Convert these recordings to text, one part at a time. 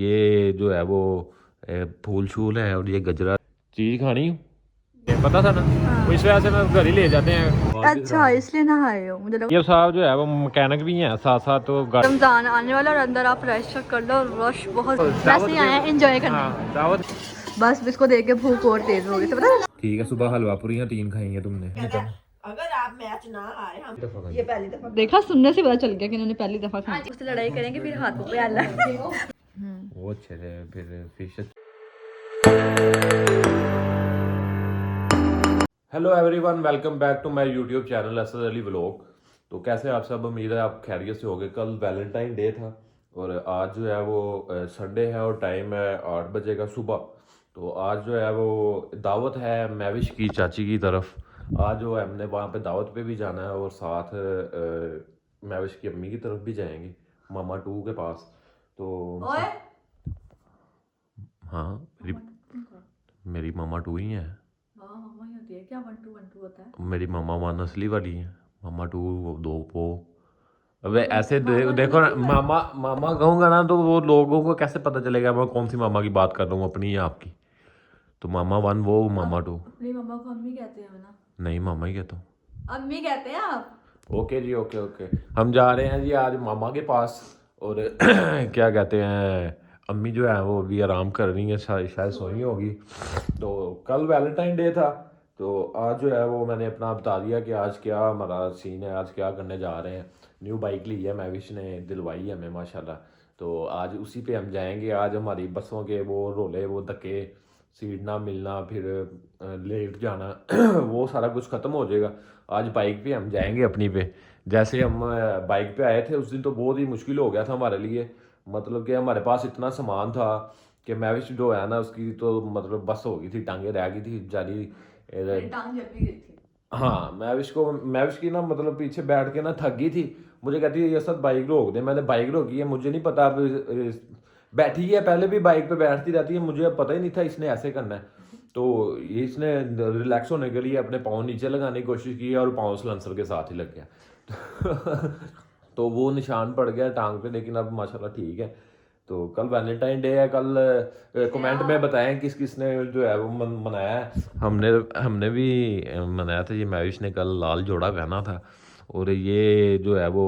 ये जो है वो फूल शूल है और ये गजरा चीज़ खानी पता था ना। हाँ। इस वजह से मैं घर ही ले जाते हैं। अच्छा इसलिए ना आए हो, मुझे लगा ये साहब जो है वो मैकेनिक भी हैं साथ साथ, तो रमजान आने वाला और अंदर आप रेस्ट कर लो। रश बहुत, दावत वैसे ही आए हैं एंजॉय करने। हाँ दावत। बस इसको देख के भूख और तेज हो गई तो पता है। ठीक है, सुबह हलवा पूरियाँ 3 खाई हैं तुमने। अगर आप मैच ना आए हम ये पहली दफा देखा, सुनने से पता चल गया कि इन्होंने पहली दफा खाई। उससे लड़ाई करेंगे फिर हाथों पे अल्लाह। वो अच्छे थे फिर fish. Hello everyone, welcome back to my YouTube channel Asad Ali vlog. तो कैसे आप सब, उम्मीद है आप खैरियत से होंगे। कल वैलेंटाइन डे था और आज जो है वो संडे है और टाइम है 8 बजे का सुबह। तो आज जो है वो दावत है मैविश की चाची की तरफ। आज जो है हमने वहाँ पे दावत पे भी जाना है और साथ मैविश की अम्मी की तरफ भी जाएंगे, मामा टू के पास। तो हाँ, मेरी मामा टू ही है। क्या 1 2 1 2 होता है? मेरी मामा वन असली वाली है, मामा टू वो दो वो। अबे ऐसे देखो ना, मामा मामा कहूँगा ना तो वो लोगों को कैसे पता चलेगा मैं कौन सी मामा की बात कर रहा हूँ, अपनी या आपकी। तो मामा वन वो, मामा टू। अपनी मम्मा को अम्मी कहते हैं ना? नहीं, मामा ही कहता हूँ। अम्मी कहते हैं आप? ओके जी, ओके ओके। हम जा रहे हैं जी आज मामा के पास और क्या कहते हैं, अम्मी जो है वो भी आराम कर रही है, शायद सोई होगी। तो कल वैलेंटाइन डे था तो आज जो है वो मैंने अपना बता दिया कि आज क्या हमारा सीन है, आज क्या करने जा रहे हैं। न्यू बाइक ली है, मैविश ने दिलवाई है हमें माशाल्लाह। तो आज उसी पे हम जाएंगे। आज हमारी बसों के वो रोले, वो धक्के, सीट ना मिलना, फिर लेट जाना वो सारा कुछ ख़त्म हो जाएगा। आज बाइक पे हम जाएंगे अपनी पे। जैसे हम बाइक पे आए थे उस दिन तो बहुत ही मुश्किल हो गया था हमारे लिए। मतलब कि हमारे पास इतना सामान था कि मैविश जो है ना उसकी तो मतलब बस हो गई थी, टांगे रह गई थी जारी। टांग जल भी गई थी। हाँ, मैविश की ना मतलब पीछे बैठ के ना थक गई थी। मुझे कहती है ये सब बाइक रोक दे। मैंने बाइक रोकी है, मुझे नहीं पता अब बैठी है, पहले भी बाइक पे बैठती रहती है, मुझे अब पता ही नहीं था इसने ऐसे करना है। तो ये इसने रिलैक्स होने के लिए अपने पाँव नीचे लगाने की कोशिश की और पाँव सलेंसर के साथ ही लग गया तो वो निशान पड़ गया टांग पे, लेकिन अब माशाल्लाह ठीक है। तो कल वैलेंटाइन डे है। कल कमेंट में बताएं किस किस ने जो है वो मनाया है। हमने हमने भी मनाया था। ये मैविश ने कल लाल जोड़ा पहना था और ये जो है वो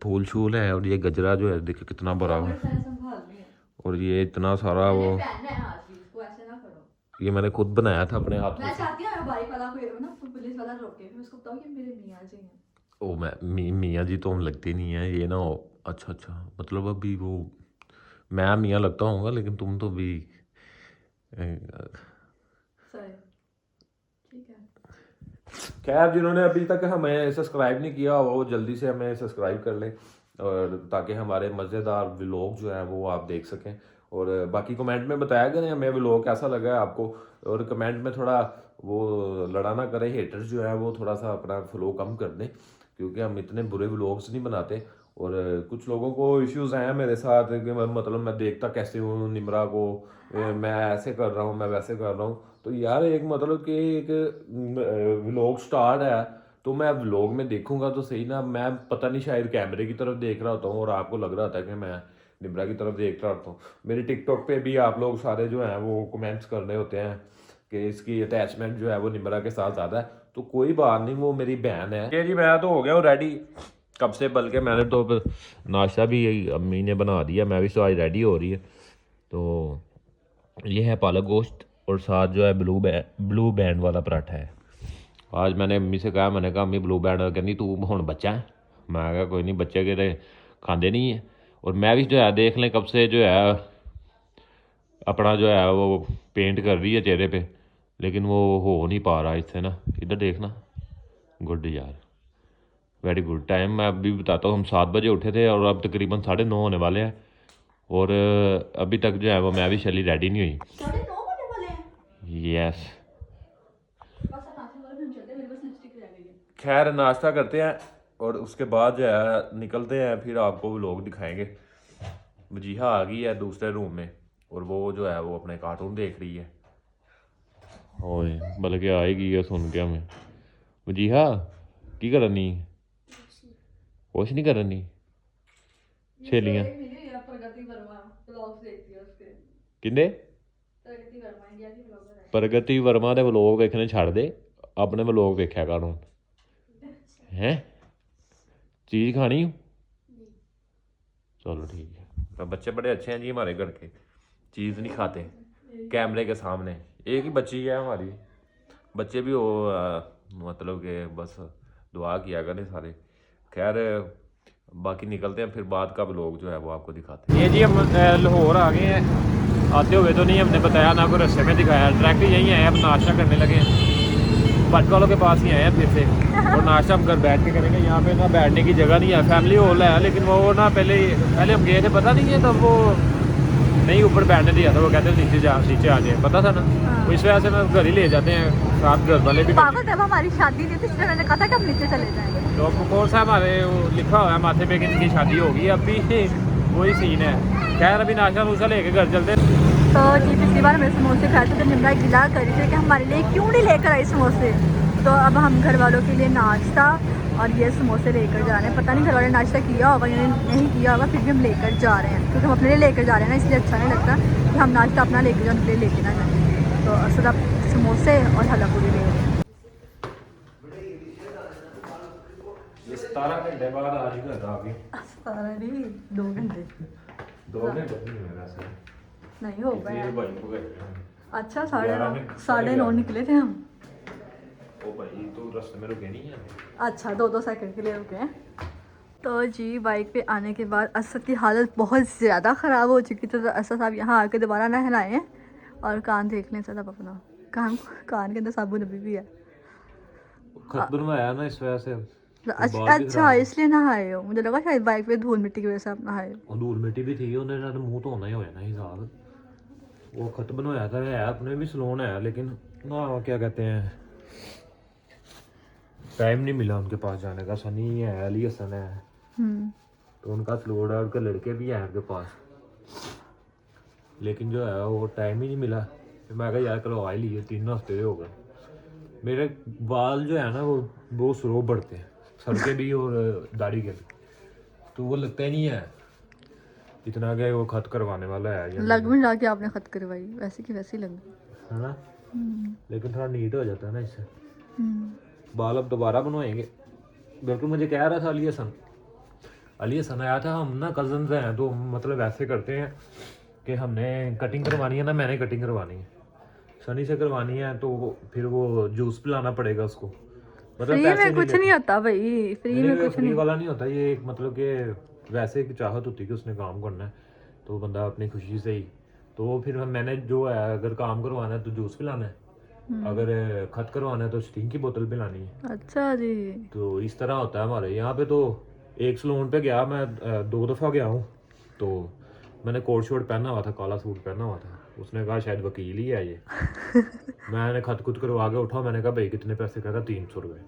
फूल शूल है और ये गजरा जो है देखो कितना बड़ा है और ये इतना सारा वो, ये मैंने खुद बनाया था अपने हाथों मैं से। चाहती हूँ बाइक वाला कोई ना पुलिस वाला रोके, मैं उसको बताऊँ कि मेरे मियाँ जी हैं। ओ मियाँ जी तो हम लगते नहीं है, ये ना हो। अच्छा अच्छा, मतलब अभी वो मैं मियाँ लगता हूँगा लेकिन तुम तो भी सही, ठीक है। खैर, जिन्होंने अभी तक हमें सब्सक्राइब नहीं किया वो जल्दी से हमें सब्सक्राइब कर लें और ताकि हमारे मज़ेदार व्लॉग जो है वो आप देख सकें। और बाकी कमेंट में बताया करें हमें व्लॉग कैसा लगा है आपको। और कमेंट में थोड़ा वो लड़ाना करें, हेटर्स जो है वो थोड़ा सा अपना फ्लो कम कर दें क्योंकि हम इतने बुरे व्लॉग्स नहीं बनाते। और कुछ लोगों को इश्यूज हैं मेरे साथ कि मतलब मैं देखता कैसे हूँ निमरा को, मैं ऐसे कर रहा हूँ, मैं वैसे कर रहा हूँ। तो यार एक मतलब कि एक व्लॉग स्टार्ट है तो मैं व्लॉग में देखूंगा तो सही ना। मैं पता नहीं शायद कैमरे की तरफ देख रहा होता हूँ और आपको लग रहा होता है कि मैं निमरा की तरफ देख रहा होता हूँ। मेरे टिकटॉक पे भी आप लोग सारे जो हैं वो कमेंट्स कर रहे होते हैं कि इसकी अटैचमेंट जो है वो निमरा के साथ ज़्यादा है। तो कोई बात नहीं, वो मेरी बहन है। ये जी मैं तो हो गया हूँ रेडी कब से, बल्कि मैंने तो नाश्ता भी अम्मी ने बना दिया, मैं भी तो आज रेडी हो रही है। तो ये है पालक गोश्त और साथ जो है ब्लू बैंड वाला पराठा है। आज मैंने अम्मी से कहा, मैंने कहा अम्मी ब्लू बैंड, कहनी तू हुण बच्चा है। मैं कहा कोई नहीं, बच्चे के खाते नहीं है। और मैं भी जो है देख लें कब से जो है अपना जो है वो पेंट कर रही है चेहरे पे, लेकिन वो हो नहीं पा रहा इससे ना। इधर देखना, गुड यार, वेरी गुड। टाइम मैं अभी बताता हूँ, हम 7 बजे उठे थे और अब तकरीबन 9:30 होने वाले हैं और अभी तक जो है वो मैं भी चली रेडी नहीं हुई। 9:30 होने वाले हैं। यस। बस नाश्ते वाले दिन चलते, मेरे पास लिपस्टिक रह गई है। खैर नाश्ता करते हैं और उसके बाद जो है निकलते हैं, फिर आपको लोग दिखाएंगे। वजीहा आ गई है दूसरे रूम में और वो जो है वो अपने कार्टून देख रही है। ओए बल्कि आएगी है सुन के हमें। वजीहा की करनी? कुछ नहीं करनी। सहेलियाँ व्लॉग्स देखती है उसके। किन्ने प्रगति वर्मा इंडिया की ब्लॉगर है। ਪ੍ਰਗਤੀ ਵਰਮਾ ਦੇ ਵਲੋਗ ਵੇਖਣੇ ਛੱਡ ਦੇ, ਆਪਣੇ ਵਲੋਗ ਵੇਖਿਆ ਕਰ ਹੁਣ ਹੈ। चीज़ खानी हो? चलो ठीक है। तो बच्चे बड़े अच्छे हैं जी हमारे घर के, चीज़ नहीं खाते कैमरे के सामने। एक ही बच्ची है हमारी, बच्चे भी वो मतलब कि बस दुआ किया करें सारे। खैर बाकी निकलते हैं, फिर बाद का लोग जो है वो आपको दिखाते हैं। ये जी हम लाहौर आ गए हैं, आते हुए तो नहीं हमने बताया ना कोई रास्ते में दिखाया, डायरेक्ट यहीं आए, अब नाश्ता करने लगे हैं। भट वालों के पास ही आए हैं फिर से, और नाश्ता हम घर बैठ के करेंगे। यहाँ पे ना बैठने की जगह नहीं है, फैमिली हॉल है लेकिन वो ना पहले हम गए थे, पता नहीं है तब वो नहीं ऊपर बैठने दिया था, वो कहते नीचे आ जाए, पता था ना। तो इस वजह से मैं घर ही ले जाते हैं साथ, घर वाले भी। पागल, जब हमारी शादी नहीं थी इसलिए मैंने कहा था कि हम नीचे चले जाएंगे। तो कौन सा हमारे लिखा हुआ है माथे पे कि इनकी शादी होगी, अभी वही सीन है। खैर अभी नाश्ता नूशा लेके घर चलते हैं। तो जी पिछली बार मेरे समोसे खाए थे तो निम्रा गिला कर रही थी कि हमारे लिए क्यों नहीं लेकर आई समोसे। तो अब हम घर वालों के लिए नाश्ता और ये समोसे लेकर जा रहे हैं। पता नहीं घर वाले नाश्ता किया होगा या नहीं किया होगा, फिर भी हम लेकर जा रहे हैं क्योंकि हम अपने लिए लेकर जा रहे हैं ना, इसलिए अच्छा नहीं लगता कि हम नाश्ता अपना लेकर जाए, उनके लिए लेके ना जाए। तो असल अब समोसे और हलवा पूरी ले रहे हैं। 17 घंटे बाद आज ही घर आ गए। 17 नहीं 2 घंटे 2 घंटे नहीं हो गए। भाई को गए अच्छा 9:30 निकले थे हम। ओ भाई तो रास्ते में रुके नहीं है। अच्छा 2-2 सेकंड के लिए रुके हैं। तो जी बाइक पे आने के बाद असद की हालत बहुत ज़्यादा ख़राब हो चुकी थी, तो असद साहब यहाँ आके दोबारा नहलाए हैं और कान देख लें सब अपना, कान के अंदर साबुन अभी भी है। खत बनवाया ना इस वजह से। अच्छा इसलिए नहाए हो, मुझे लगा शायद बाइक पे धूल मिट्टी की वजह से आप नहाए हो। धूल मिट्टी भी थी, उन्हें मुँह धोना ही होया ना हिसाब। वो खत बनवाया था, है अपने भी सलोन है लेकिन ना क्या कहते हैं टाइम नहीं मिला उनके पास जाने का। सनी है, अली हसन है, तो उनका सलोन है, उनके लड़के भी हैं उनके पास, लेकिन जो है वो टाइम ही नहीं मिला। फिर मैं कहा यार करवा ही लिए, 3 हफ्ते हो गए। मेरे बाल जो है ना वो बहुत स्लो बढ़ते हैं, सर के भी और दाढ़ी के भी, तो वो लगता ही नहीं है इतना कि वो खत करवाने वाला है। लग में जाके आपने खत करवाई, वैसे की वैसी लग है ना, लेकिन थोड़ा नीट हो जाता है ना इससे। बाल अब दोबारा बनवाएंगे। बिल्कुल मुझे कह रहा था अली हसन आया था, हम ना कजन हैं तो मतलब ऐसे करते हैं कि हमने कटिंग करवानी है ना, मैंने कटिंग करवानी है, सनी से करवानी है, तो फिर वो जूस पिलाना पड़ेगा उसको। मतलब फ्री में कुछ नहीं होता भाई, फ्री में कुछ नहीं वाला नहीं होता ये, एक मतलब कि वैसे एक चाहत होती है कि उसने काम करना है तो बंदा अपनी खुशी से ही। तो फिर मैंने जो है अगर काम करवाना है तो जूस पिलाना है, अगर खत करवाना है तो स्टिंग की बोतल पिलानी है। अच्छा जी, तो इस तरह होता है हमारे यहाँ पे। तो एक सलून पे गया मैं, 2 दफ़ा गया हूँ, तो मैंने कोट शोट पहना हुआ था, काला सूट पहना हुआ था, उसने कहा शायद वकील ही है ये। मैंने खत खुद करवा के उठा, मैंने कहा भाई कितने पैसे, कहता 300 रुपये।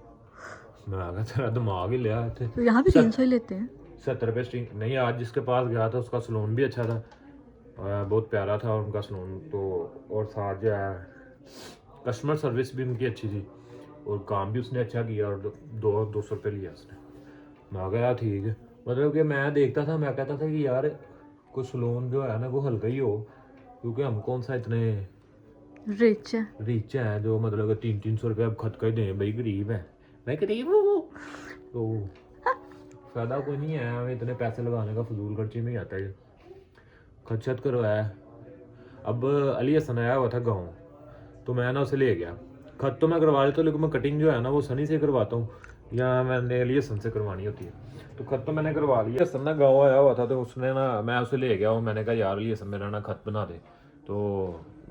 मैं आ गया तेरा दिमाग ही लिया। तो यहाँ भी 300 ही लेते हैं। 70 रुपये स्टिंग नहीं। आज जिसके पास गया था उसका सलून भी अच्छा था, बहुत प्यारा था उनका सलून, तो और साथ जो है कस्टमर सर्विस भी उनकी अच्छी थी और काम भी उसने अच्छा किया, और 200 रुपये लिया उसने। मैं गया ठीक है, मतलब कि मैं देखता था, मैं कहता था कि यार कोई सलून जो है ना वो हल्का ही हो, क्योंकि हम कौन सा इतने रिच हैं जो मतलब कि 300 रुपये अब खत कर दें। भाई गरीब है, मैं गरीब हूँ, तो फ़ायदा कोई नहीं है हमें इतने पैसे लगाने का, फजूल खर्ची में ही आता है। खर्चत करवाया। अब अली हसन आया हुआ था गाँव, तो मैं ना उसे ले गया। खत तो मैं करवा लेता हूँ लेकिन मैं कटिंग जो है ना वो सनी से करवाता हूँ, या मैंने अली हसन से करवानी होती है। तो खत तो मैंने करवा लिया। हसन ना गाँव आया हुआ था, तो उसने ना, मैं उसे ले गया हूँ, मैंने कहा यार अली हसन मेरा ना खत बना दे, तो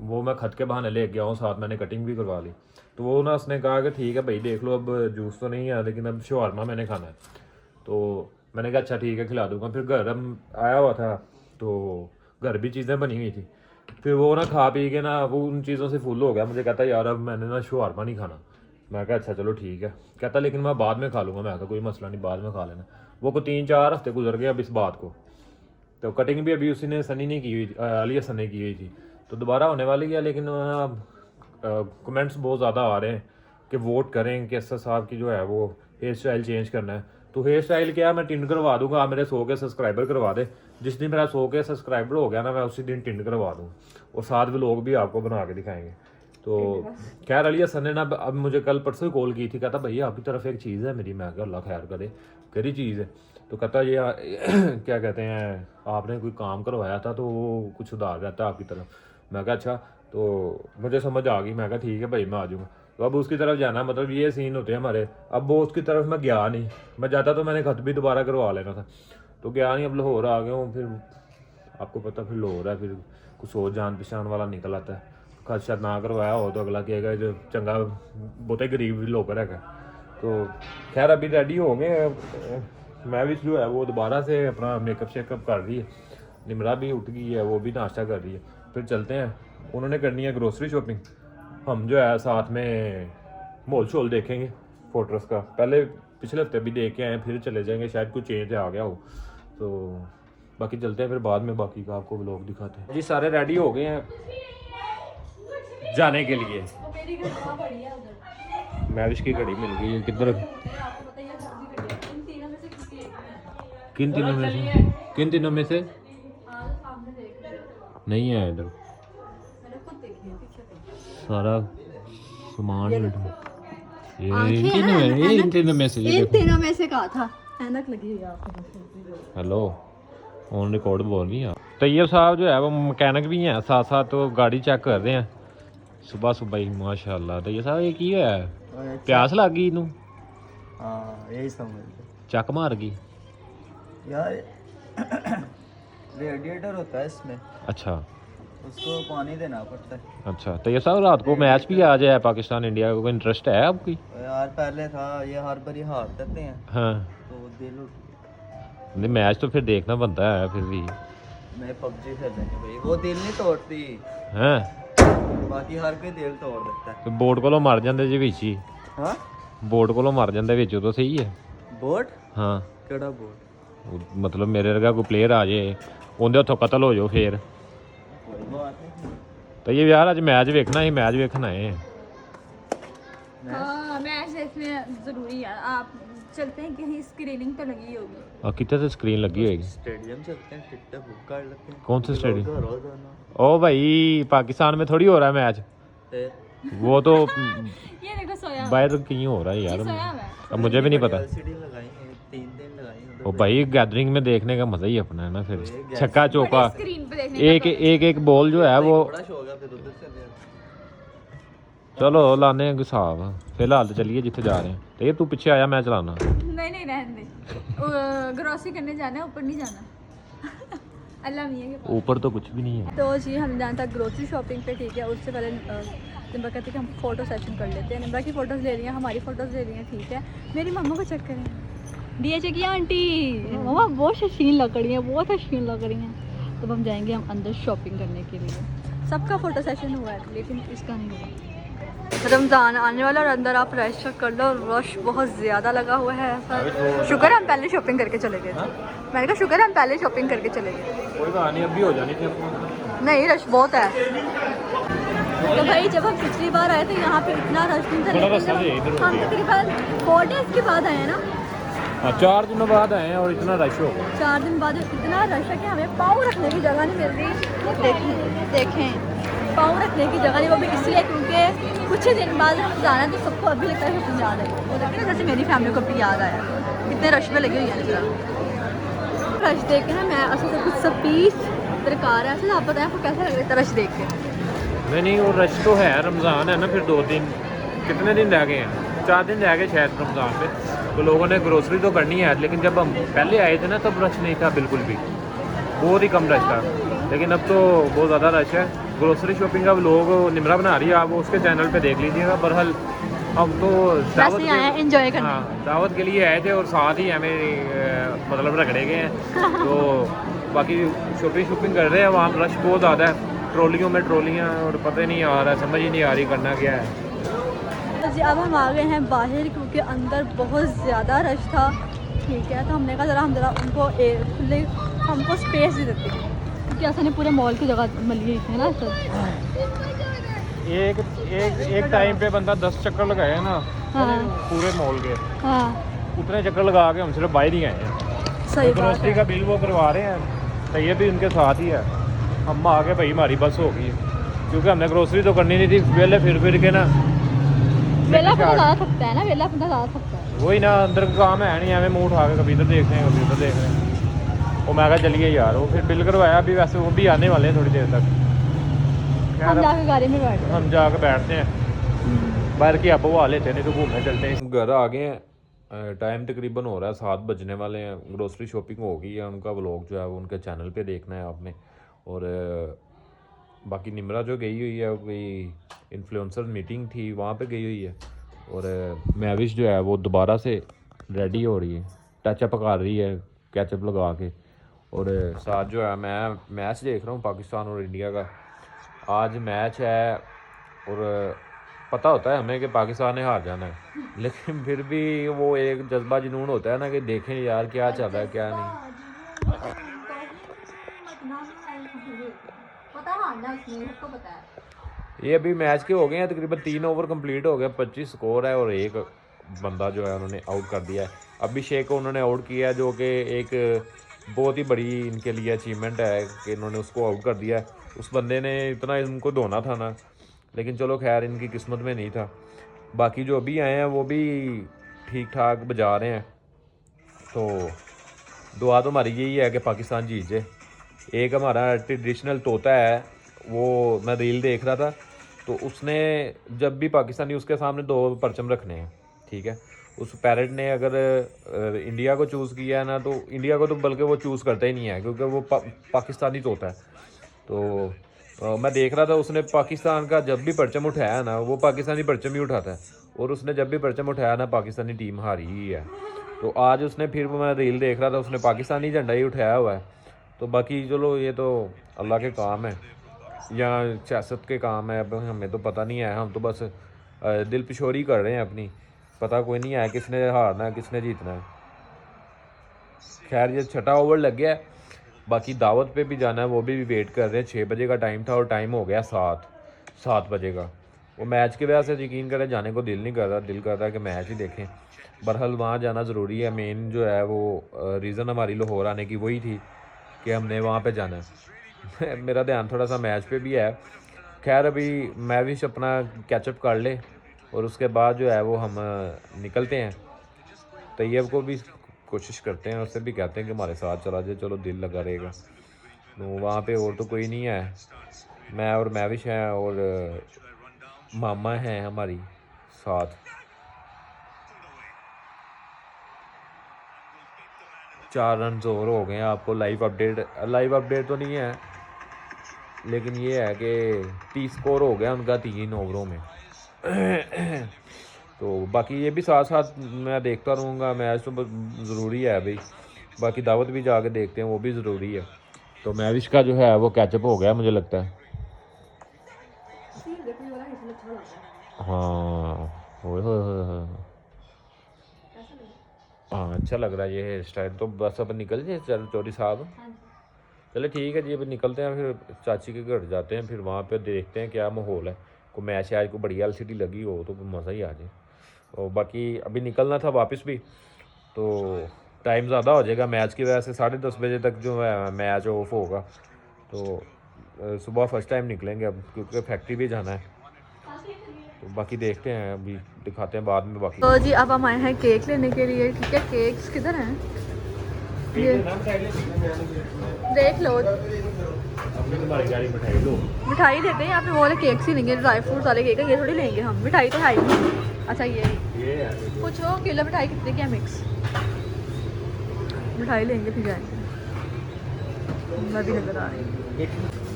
वो मैं खत के बहाने ले गया हूँ, साथ मैंने कटिंग भी करवा ली। तो वो ना उसने कहा कि ठीक है भाई देख लो, अब जूस तो नहीं है लेकिन अब शवारमा मैंने खाना है। तो मैंने कहा अच्छा ठीक है खिला दूंगा। फिर घर हम आया हुआ था, तो घर भी चीज़ें बनी हुई थी। फिर वो ना खा पी के ना वो उन चीज़ों से फुल हो गया। मुझे कहता यार अब मैंने ना शवारमा नहीं खाना। मैं कहा अच्छा चलो ठीक है। कहता लेकिन मैं बाद में खा लूँगा। मैं कहा कोई मसला नहीं, बाद में खा लेना। वो को 3-4 हफ्ते गुजर गए अब इस बात को। तो कटिंग भी अभी उसी ने सनी ने की हुई, अली हसन ने की हुई थी, तो दोबारा होने वाली है। लेकिन कमेंट्स बहुत ज़्यादा आ रहे हैं कि वोट करें कि असद साहब की जो है वो हेयर स्टाइल चेंज करना है। तो हेयर स्टाइल क्या मैं टिंड करवा दूंगा, आप मेरे 100 के सब्सक्राइबर करवा दे। जिस दिन मेरा 100 के सब्सक्राइबर हो गया ना, मैं उसी दिन टिंड करवा दूँगा और साथ व्लॉग भी आपको बना के दिखाएंगे। तो खैर अली हसन ने ना अब मुझे कल परसों ही कॉल की थी, कहता भैया आपकी तरफ एक चीज़ है मेरी। मैं कहा अल्लाह खैर करे, करी चीज़ है? तो कहता ये क्या कहते हैं, आपने कोई काम करवाया था तो वो कुछ उधार रहता है आपकी तरफ। मैं कहा अच्छा, तो मुझे समझ आ गई। मैं कहा ठीक है भाई मैं आ जाऊँगा। तो अब उसकी तरफ जाना, मतलब ये सीन होते हैं हमारे। अब वो उसकी तरफ मैं गया नहीं, मैं जाता तो मैंने खत भी दोबारा करवा लेना था, तो गया नहीं। अब लाहौर आ गया हूँ, फिर आपको पता फिर लाहौर है, फिर कुछ और जान पहचान वाला निकल आता है। खर्चा ना करवाया हो तो अगला कहेगा जो चंगा बहुत ही गरीब लोग है। तो खैर अभी रेडी हो गए। मैं भी जो है वो दोबारा से अपना मेकअप शेकअप कर रही है। निमरा भी उठ गई है, वो भी नाश्ता कर रही है। फिर चलते हैं, उन्होंने करनी है ग्रोसरी शॉपिंग, हम जो है साथ में मॉल शॉल देखेंगे फोर्ट्रेस का। पहले पिछले हफ्ते भी देख के आए, फिर चले जाएंगे, शायद कुछ चेंज आ गया हो। तो बाकी चलते हैं फिर बाद में, बाकी का आपको व्लॉग दिखाते हैं। जी सारे रेडी हो गए हैं जाने के लिए। मैविश की घड़ी मिल गई है, किधर? किन तीनों में से नहीं है इधर सारा सामान। ये इन तीनों में से, इन तीनों में से कहा था ऐनक लगी हुई है आपको। हेलो ऑन रिकॉर्ड बोल रही है। तैयब साहब जो है वो मैकेनिक भी हैं, साथ साथ तो गाड़ी चेक कर रहे हैं सुबह सुबह ही। माशाल्लाह तैयब साहब ये की है, प्यास लग गई इनू? हाँ यही समझ चक मार गई यार। रेडिएटर होता है इसमें, अच्छा उसको पानी देना पड़ता है। अच्छा तैयब साहब रात को मैच भी आ जाए पाकिस्तान इंडिया का, कोई इंटरेस्ट है आपकी? यार पहले था, ये हर बार हार देते हैं हाँ तो दिल नहीं, मैच तो फिर देखना बनता है फिर भी। मैं पबजी खेल रहे भाई, वो दिल नहीं तोड़ती हैं बाकी हर कोई दिल तोड़ देता है। ਤੇ ਬੋਰਡ ਕੋਲੋਂ ਮਰ ਜਾਂਦੇ ਜੀ ਵਿੱਚ ਹੀ, हाँ ਬੋਰਡ ਕੋਲੋਂ ਮਰ ਜਾਂਦੇ ਵਿੱਚ ਉਦੋਂ ਸਹੀ ਹੈ। बोट ਹਾਂ केड़ा बोट? ਉਹ ਮਤਲਬ ਮੇਰੇ ਵਰਗਾ ਕੋਈ ਪਲੇਅਰ ਆ ਜੇ ਉਹਦੇ ਹੱਥੋਂ ਕਤਲ ਹੋ ਜਾਓ ਫੇਰ। कोई बात नहीं। ਤਾਂ ਇਹ ਯਾਰ ਅੱਜ ਮੈਚ ਵੇਖਣਾ ਹੀ, ਮੈਚ ਵੇਖਣਾ ਹੈ। हाँ मैच देखने जरूरी है। आप चलते हैं कहीं, स्क्रीनिंग तो लगी होगी। और कितने से स्क्रीन लगी होगी? स्टेडियम चलते हैं, टिकट बुक कर लेते हैं। कौन सा स्टेडियम? रोजाना ओ भाई पाकिस्तान में थोड़ी हो रहा है मैच, वो तो ये देखो सोया बाहर कहीं हो रहा है यार। सोया मैं अब मुझे भी नहीं पता। एलसीडी लगाई है, 3 दिन लगाई है। ओ भाई गैदरिंग में देखने का मजा ही अपना है ना। फिर छक्का चौका, स्क्रीन पे देखने एक बॉल जो है वो। बड़ा शौक है, फिर उधर चले जाते हैं। चलो लाने हैं साहब, फिलहाल तो चलिए जिथे जा रहे हैं। तो ये तू पीछे आया, मैं चलाना। नहीं रहने दे, ग्रोसरी करने जाना है, ऊपर नहीं जाना। अल्लाह मियां के पास। ऊपर तो कुछ भी नहीं है। तो जी हम जाना था ग्रोसरी शॉपिंग पे, ठीक है। उससे पहले निम्बा कहती कि हम फ़ोटो सेशन कर लेते हैं। निम्बा की फ़ोटोज़ ले रही हैं, हमारी फ़ोटोज़ ले रही हैं, ठीक है। मेरी मम्मा को चेक करें, दिए चेक आंटी मम्मा बहुत हसीन लग रही हैं, बहुत हसीन लग रही हैं। तो हम जाएंगे हम अंदर शॉपिंग करने के लिए। सबका फ़ोटो सेशन हुआ है लेकिन इसका नहीं हुआ। रमज़ान आने वाला और अंदर आप रश चेक कर लो, रश बहुत ज़्यादा लगा हुआ है। शुक्र है हम पहले शॉपिंग करके चले गए थे। मैंने कहा शुक्र है हम पहले शॉपिंग करके चले गए। कोई बात नहीं, अभी हो जानी थी। नहीं रश बहुत है। तो भाई जब हम पिछली बार आए थे यहाँ पे इतना रश नहीं था, लेकिन हम तकरीबन 4 डेज़ के बाद आए हैं ना। हाँ 4 दिनों बाद आए हैं और इतना रश हो गया। 4 दिन बाद इतना रश है कि हमें पाँव रखने की जगह नहीं मिल रही। देखें पाँव रखने की जगह नहीं, वो भी इसलिए क्योंकि कुछ ही दिन बाद रमज़ान है तो सबको अभी लगता है कि याद है। वो लगता है जैसे मेरी फैमिली को भी याद आया, कितने रश में लगी हुई है जरा। रश देख के ना मैं असल से कुछ सब पीस दरकार है। असल आप बताएं आपको कैसा लग रहा है रश देख के? नहीं वो रश तो है, रमज़ान है ना। फिर 2 दिन, कितने दिन रह गए हैं? 4 दिन रह गए शायद रमज़ान पे। तो लोगों ने ग्रोसरी तो करनी है, लेकिन जब हम पहले आए थे ना तब रश नहीं था बिल्कुल भी, बहुत ही कम रश था। लेकिन अब तो बहुत ज़्यादा रश है। ग्रोसरी शॉपिंग का लोग निमरा बना रही है, आप उसके चैनल पे देख लीजिएगा। बहरहाल हम तो एंजॉय करना। हाँ दावत के लिए आए थे और साथ ही हमें मतलब रगड़े गए हैं। तो बाकी शॉपिंग कर रहे हैं। वहाँ रश बहुत ज़्यादा है, ट्रॉलियों में ट्रॉलियाँ, और पता ही नहीं आ रहा, समझ ही नहीं आ रही करना क्या है। जी अब हम आ गए हैं बाहर क्योंकि अंदर बहुत ज़्यादा रश था, ठीक है। तो हमने कहा ज़रा हम उनको खुले हमको स्पेस दे देते हैं क्योंकि ऐसा नहीं पूरे मॉल की जगह मिली है ना सर। एक टाइम पे बंदा 10 चक्कर लगाया ना। हाँ। पूरे मॉल के। हाँ उतने चक्कर लगा के हम सिर्फ बाहर ही आए हैं। सही बात ग्रोसरी है। का बिल वो करवा रहे हैं, तैयब भी उनके साथ ही है। हम आ गए भाई, हमारी बस हो गई है, क्योंकि हमने ग्रोसरी तो करनी नहीं थी। वेले फिर के ना वेला अपना ज़्यादा थकता है ना, वेला अपना ज़्यादा थकता है। वही ना, अंदर का काम है नहीं, हमें मुँह उठा के कभी इधर देख रहे हैं कभी उधर देख रहे हैं। वो मैं कहा चलिए यार, वो फिर बिल करवाया। अभी वैसे वो भी आने वाले हैं थोड़ी देर तक। हम जाके गाड़ी में बैठ हम जाकर बैठते हैं बाहर की, अब हवा लेते हैं, नहीं तो घूमने चलते हैं। घर आ गए हैं, टाइम तकरीबन हो रहा है 7 बजने वाले हैं। ग्रोसरी शॉपिंग हो गई है। उनका व्लॉग जो है वो उनके चैनल पे देखना है आपने। और बाकी निमरा जो गई हुई है, कोई इन्फ्लुएंसर मीटिंग थी वहाँ पे गई हुई है। और मैविश जो है वो दोबारा से रेडी हो रही है, टचअप कर रही है कैचअप लगा के। और साथ जो है मैं मैच देख रहा हूँ पाकिस्तान और इंडिया का। आज मैच है और पता होता है हमें कि पाकिस्तान ने हार जाना है, लेकिन फिर भी वो एक जज्बा जुनून होता है ना कि देखें यार क्या चल रहा है क्या नहीं। ये अभी मैच के हो गए हैं तकरीबन 3 ओवर कंप्लीट हो गए, 25 स्कोर है और एक बंदा जो है उन्होंने आउट कर दिया है। अभिषेक को उन्होंने आउट किया है, जो कि एक बहुत ही बड़ी इनके लिए अचीवमेंट है कि इन्होंने उसको आउट कर दिया है। उस बंदे ने इतना इनको धोना था ना, लेकिन चलो खैर इनकी किस्मत में नहीं था। बाकी जो अभी आए हैं वो भी ठीक ठाक बजा रहे हैं। तो दुआ तो हमारी यही है कि पाकिस्तान जीत जाए। एक हमारा ट्रेडिशनल तोता है, वो मैं रील देख रहा था, तो उसने जब भी पाकिस्तानी उसके सामने 2 परचम रखने हैं, ठीक है। उस पैरेट ने अगर इंडिया को चूज़ किया है ना, तो इंडिया को तो बल्कि वो चूज़ करता ही नहीं है, क्योंकि वो पाकिस्तानी तोता है। तो मैं देख रहा था, उसने पाकिस्तान का जब भी परचम उठाया ना, वो पाकिस्तानी परचम ही उठाता है। और उसने जब भी परचम उठाया ना, पाकिस्तानी टीम हारी ही है। तो आज उसने फिर, मैं रील देख रहा था, उसने पाकिस्तानी झंडा ही उठाया हुआ है। तो बाकी चलो ये तो अल्लाह के काम है या सियासत के काम है, अब हमें तो पता नहीं है। हम तो बस दिल पिशोरी कर रहे हैं अपनी, पता कोई नहीं है किसने हारना है किसने जीतना है। खैर ये 6ठा ओवर लग गया है। बाकी दावत पे भी जाना है, वो भी वेट कर रहे हैं। 6 बजे का टाइम था और टाइम हो गया 7 बजे का। वो मैच की वजह से यकीन करें जाने को दिल नहीं कर रहा, दिल कर रहा है कि मैच ही देखें। बहरहाल वहाँ जाना ज़रूरी है। मेन जो है वो रीज़न हमारी लाहौर आने की वही थी कि हमने वहाँ पे जाना है। मेरा ध्यान थोड़ा सा मैच पे भी है। खैर अभी मैविश अपना कैचअप कर ले और उसके बाद जो है वो हम निकलते हैं। तैयब को भी कोशिश करते हैं, उससे भी कहते हैं कि हमारे साथ चला जाए, चलो दिल लगा रहेगा। तो वहाँ पे और तो कोई नहीं है, मैं और मैविश हैं और मामा हैं हमारी साथ। 4 रन और हो गए हैं। आपको लाइव अपडेट तो नहीं है, लेकिन ये है कि 30 स्कोर हो गया उनका 3 ओवरों में। तो बाकी ये भी साथ साथ मैं देखता रहूँगा। मैच तो ज़रूरी है भाई, बाकी दावत भी जाके देखते हैं, वो भी ज़रूरी है। तो मैविश का जो है वो कैचअप हो गया मुझे लगता है। हाँ हाँ अच्छा लग रहा है ये हेयर स्टाइल। तो बस अब निकल जाए चल चौधरी साहब। चले ठीक है जी, अभी निकलते हैं, फिर चाची के घर जाते हैं, फिर वहाँ पे देखते हैं क्या माहौल है। कोई मैच आज को बढ़िया एलसीडी लगी हो तो मज़ा ही आ जाए। और बाकी अभी निकलना था वापस भी, तो टाइम ज़्यादा हो जाएगा मैच की वजह से। 10:30 बजे तक जो है मैच ऑफ होगा। तो सुबह फर्स्ट टाइम निकलेंगे अब, क्योंकि फैक्ट्री भी जाना है। तो बाकी देखते हैं, अभी दिखाते हैं बाद में बाकी। तो जी अब हम आए हैं केक लेने के लिए, ठीक है। केक्स किधर हैं ये देख लो। मिठाई देते हैं यहाँ पे, वो वाले केक्स ही नहीं है, ड्राई फ्रूट वाले केक है, ये थोड़ी लेंगे हम। मिठाई तो है ही। अच्छा ये पूछो किलो मिठाई कितने की है मिक्स। मिठाई लेंगे फिर जाएंगे। मैं भी नजर आ रही।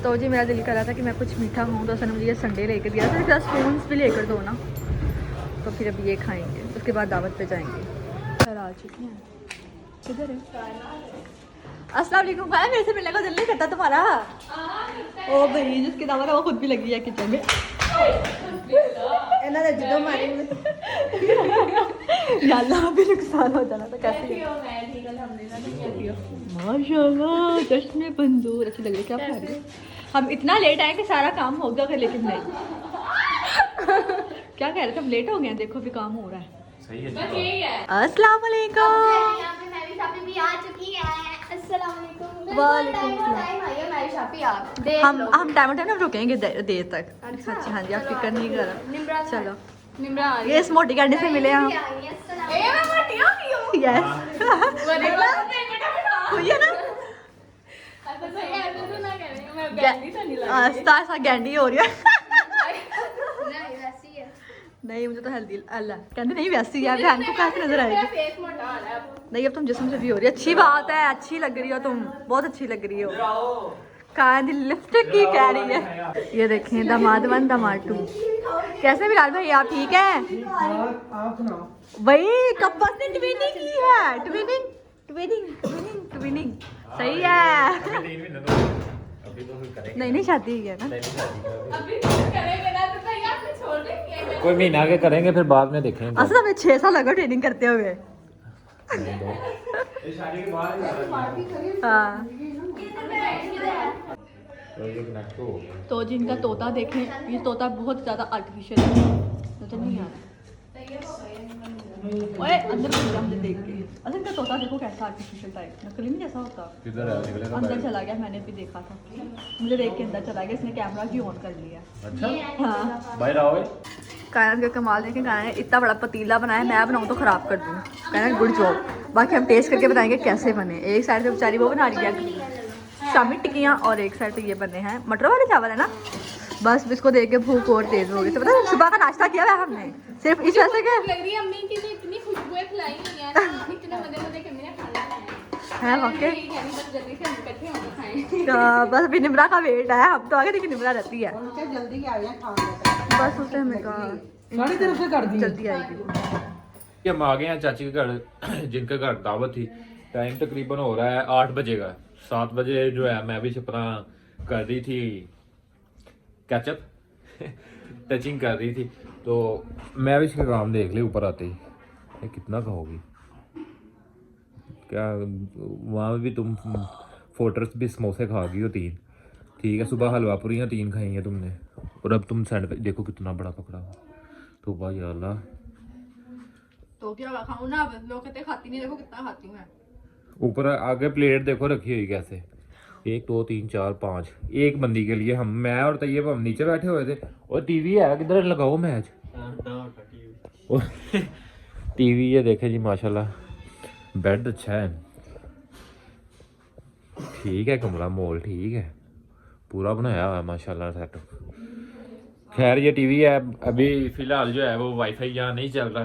तो जी मेरा दिल कर रहा था कि मैं कुछ मीठा खाऊँ, तो उसने मुझे ये संडे लेकर दिया था। फिर स्पून्स भी लेकर दो ना, तो फिर अब ये खाएंगे, उसके बाद दावत पे जाएंगे। घर आ चुके हैं, किधर है? अस्सलाम वालेकुम। भाई मेरे से मिलने का दिल नहीं करता तुम्हारा? ओ भाई जिसकी दावत है वो खुद भी लगी है किचन में। जो मारे याल्ला भी नुकसान हो जाना। तो कैसे माशाल्लाह चश्मे बंदूर अच्छी लग रही है। क्या खा रही है? हम इतना लेट आए कि सारा काम हो गया, लेकिन नहीं। क्या कह रहे थे हम लेट हो गए हैं? देखो अभी काम हो रहा है। सही है अस्सलाम वालेकुम। यहाँ पे मेरी शापी भी आ चुकी है। अस्सलाम वालेकुम। वालेकुम सलाम। टाइम आई है मेरी शापी आप देख हम लो। हम टाइम टाइम रुकेंगे देर तक। अच्छा, अच्छा हाँ जी, आप फिक्र नहीं निम्रा करो। चलो निम्रा आ रही ये इस मोटी कैंडी से मिले हम। ए मैं मोटी हो गई हूँ। यस हुई है ना। अच्छा सही है, ऐसे तो ना करें, मैं गैंडी तो नहीं लगी। सा गैंडी हो रही है। नहीं वैसी है। नहीं मुझे तो हेल्दी अल्लाह कहते नहीं वैसी है, बहन को कैसे नजर आएगी। मेरा फेस मोटा हो रहा है अब। नहीं अब तुम जिस्म से भी हो रही है। अच्छी बात है, अच्छी लग रही हो तुम, बहुत अच्छी लग रही हो। कहाँ दी लिपस्टिक की कह रही है। ये देखें दामाद 1 दामाद 2 कैसे बिलाल भाई आप ठीक हैं? भाई कपस ने ट्विनिंग की है। ट्विनिंग ट्विनिंग ट्विनिंग ट्विनिंग सही है। नहीं शादी है ना। अभी करेंगे ना तो भाई आपने छोड़ देंगे। कोई महीना के करेंगे फिर बाद में देखेंगे। असल हमें 6 साल लगा ट्रेनिंग करते हुए। हाँ तो जिनका तोता देखें, ये तोता बहुत ज़्यादा आर्टिफिशियल है, नजर नहीं आ रहा। ओए अंदर घुस गया मुझे देख के। अच्छा इनका तोता देखो कैसा आर्टिफिशियल टाइप, नकली नहीं जैसा होता। किधर है? निकलेगा अंदर चला गया, मैंने भी देखा था। मुझे देख के अंदर चला गया, इसने कैमरा भी ऑन कर लिया। अच्छा हाँ बाहर आओ। कायनात का कमाल देखें, कायनात ने इतना बड़ा पतीला बनाया, मैं बनाऊँ तो ख़राब कर दूँ। कायनात गुड जॉब। बाकी हम टेस्ट करके बताएंगे कैसे बने। एक साइड से बेचारी वो बना रही है शामी टिक्कियाँ और एक साइड से ये बने हैं मटर वाले चावल है ना। बस इसको देख के भूख और तेज हो गई। तो पता है सुबह का नाश्ता किया है हमने सिर्फ इस वजह से कि लग रही है अम्मी की तो इतनी खुशबुएं खिलाई हुई है ना, इतने मजे मजे के मैंने खाना है वाकई। है। बस जल्दी से हम इकट्ठे होकर खाएं। बस अभी निमरा का वेट है, हम तो आगे देखिए निमरा रहती है। जल्दी आ गया खाने बस उसने हमें कहा जल्दी आएगी। हम आ गए हैं चाची के घर, जिनके घर दावत थी। टाइम तकरीबन हो रहा है 8 बजे का। 7 बजे जो है मैं भी अपना कर रही थी कैचअप टचिंग कर रही थी। तो मैं भी इसके काम देख ली ऊपर आते ही। ये कितना खाओगी क्या? वहाँ भी तुम फोटर्स भी समोसे खा गई हो 3। ठीक है सुबह हलवा पूरियाँ 3 खाई हैं तुमने, और अब तुम सैंडविच देखो कितना बड़ा पकड़ा हुआ। तो भाई अल्लाह तो क्या खाऊं ना, अब लोग कहते खाती नहीं, देखो कितना खाती हूं मैं। ऊपर आगे प्लेट देखो रखी हुई कैसे। 1 2 3 4 5 एक बंदी के लिए। हम मैं और तैयब हम नीचे बैठे हुए थे, और टीवी है किधर लगाओ मैच। और टीवी ये देखे जी माशाल्लाह, बेड अच्छा है, ठीक है, कमरा मॉल ठीक है, पूरा बनाया हुआ है माशाल्लाह सेटअप। खैर ये टीवी है अभी फिलहाल जो है वो वाईफाई यहाँ नहीं चल रहा,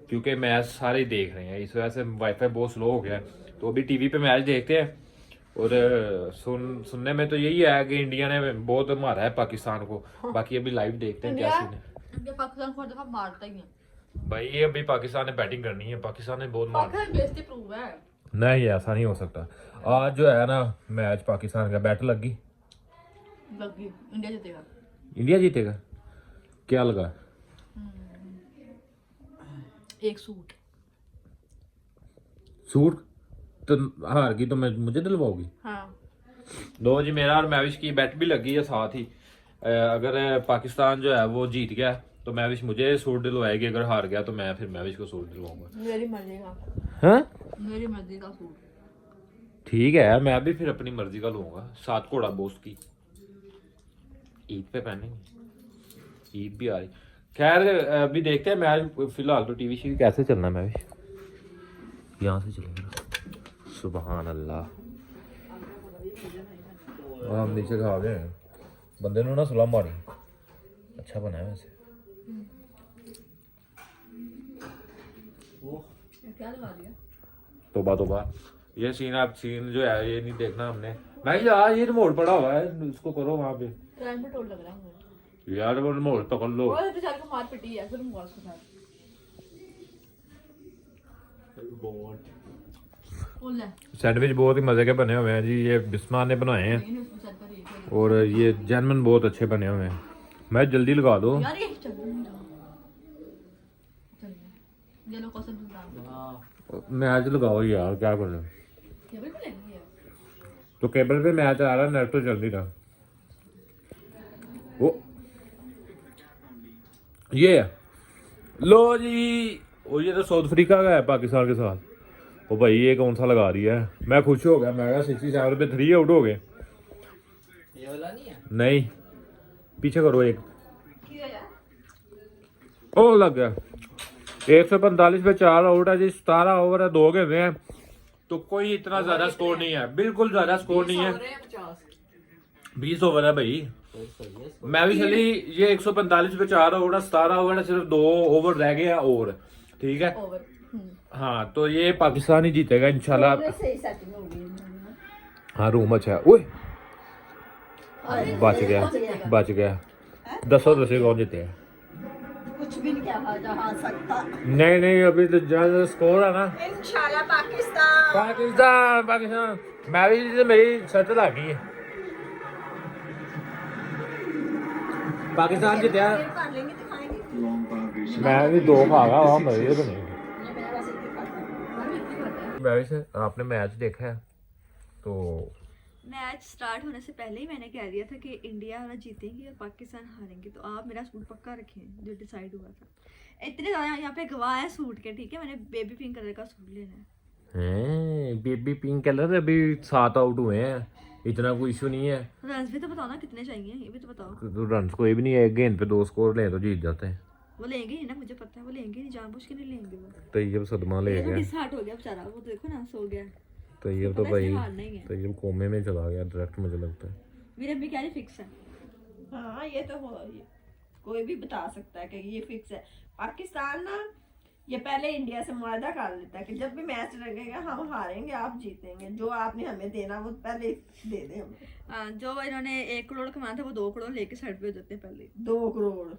क्योंकि मैच सारे देख रहे हैं, इस वजह से वाईफाई बहुत स्लो हो गया है। तो अभी टीवी पे मैच देखते हैं। और सुनने में तो यही है कि इंडिया ने बहुत मारा है पाकिस्तान को। बाकी अभी लाइव देखते हैं क्या सीन है। इंडिया पाकिस्तान को हर दफा मारता ही है भाई ये अभी पाकिस्तान ने बैटिंग करनी है, पाकिस्तान ने बहुत मारा। पाकिस्तान बेइज्जती प्रूव है। नहीं ऐसा नहीं हो सकता। आज जो है ना मैच पाकिस्तान का बैट लगी, इंडिया जीतेगा। इंडिया जीतेगा। क्या लगा? एक सूट तो हार गई तो मुझे दिलवाओगी? हाँ दो जी, मेरा और मैविश की बेट भी लगी है साथ ही। अगर पाकिस्तान जो है वो जीत गया तो मैविश मुझे सूट दिलवाएगी, अगर हार गया तो मैं फिर मैविश को सूट दिलवाऊंगा। मेरी मर्जी का। हाँ मेरी मर्जी का सूट। ठीक है, मैं भी फिर अपनी मर्जी का लूंगा। 7 घोड़ा बोस की ईद पे पहनेंगे, ईद भी आ रही। खैर अभी देखते हैं मैच। फिलहाल तो टीवी शीवी कैसे चलना है मैविश? यहाँ से चलेगा। सुबहान अल्लाह। और हम नीचे खा गए हैं। बंदे ने ना सुला मारी। अच्छा बना है वैसे। क्या लगा दिया? तोबा तोबा, ये सीन जो है ये नहीं देखना हमने। भाई यार ये रिमोट पड़ा हुआ है, इसको करो वहाँ पे। ट्रेन पे टोल लग रहा है मुझे। यार वो रिमोट पकड़ लो। और बेचारे को मार पिटी है, फिर मुआवजा के साथ। बोल ले। सैंडविच बहुत ही मजे के बने हुए हैं जी, ये बिस्मा ने बनाए हैं, नहीं उसमें चल कर ये और ये जैनमन बहुत अच्छे बने हुए हैं। मैं जल्दी लगा दो। यार ये चल नहीं रहा। चल ये लो कसम से मैच लगाओ यार, क्या कर रहे हो? केबल पे लगी है। तो केबल पे मैच आ रहा है, नेट तो जल्दी था। वो ये लो जी, वो ये तो साउथ अफ्रीका का है पाकिस्तान के साथ। ओ भाई ये कौन सा लगा रही है? मैं खुश हो गया, मैं 67 पे 3 आउट हो गए। ये वाला नहीं है? नहीं, पीछे करो एक। ओ लग गया। 145 पे 4 आउट है जी, 17 ओवर है, 2 गेंदे हैं, तो कोई इतना ज्यादा स्कोर नहीं है, बिल्कुल ज्यादा स्कोर नहीं है। 20 ओवर है भाई। मैं भी चली, ये 145 पे 4 ओवर है, 17 ओवर है, सिर्फ 2 ओवर रह गए हैं और, ठीक है। हाँ तो ये पाकिस्तान ही जीतेगा इंशाल्लाह। सही सेटिंग हो गई। हाँ रूम अच्छा है। ओए बच गया। 10 कौन जीते हैं? कुछ भी नहीं कहा जा सकता। नहीं अभी तो ज्यादा स्कोर है ना। इंशाल्लाह पाकिस्तान। पाकिस्तान मैं भी, मेरी शर्त लग गई है। पाकिस्तान जीतया। कर लेंगे तो खाएंगे। मैं भी 2 खा गया वहाँ, मेरे तो नहीं। वैसे आपने मैच देखा है तो? मैच स्टार्ट होने से पहले ही मैंने कह दिया था कि इंडिया वाला जीतेंगे और पाकिस्तान हारेंगे, तो आप मेरा सूट पक्का रखें जो डिसाइड हुआ था। इतने ज़्यादा यहाँ पे गवाह है सूट के, ठीक है। मैंने बेबी पिंक कलर का सूट लेना है। बेबी पिंक कलर, अभी 7 आउट हुए हैं, इतना कोई इशू नहीं है। रन्स भी तो बताओ ना कितने चाहिए, ये भी तो बताओ। तो रन कोई भी नहीं है, एक गेंद पे 2 स्कोर ले तो जीत जाते हैं। वो लेंगे ही ना, मुझे पता है वो लेंगे नहीं, जानबूझ के नहीं लेंगे वो। तो ये सदमा ले ये तो गया। डिसहार्ट हो गया बेचारा, वो देखो ना सो गया। तो ये तो पता है भाई, इसने हारना ही है। तो ये कोमे में चला गया डायरेक्ट, मुझे लगता है। मेरी अम्मी कह रही फिक्स है। हाँ ये तो हो, ये कोई भी बता सकता है कि ये फिक्स है। पाकिस्तान ना ये पहले इंडिया से मुआहदा कर लेता है कि जब भी मैच लगेगा हम हारेंगे, आप जीतेंगे, जो आपने हमें देना वो पहले दे दे हमें। जो इन्होंने 1 करोड़ कमाया था वो 2 करोड़ लेके साइड पे देते हैं पहले। 2 करोड़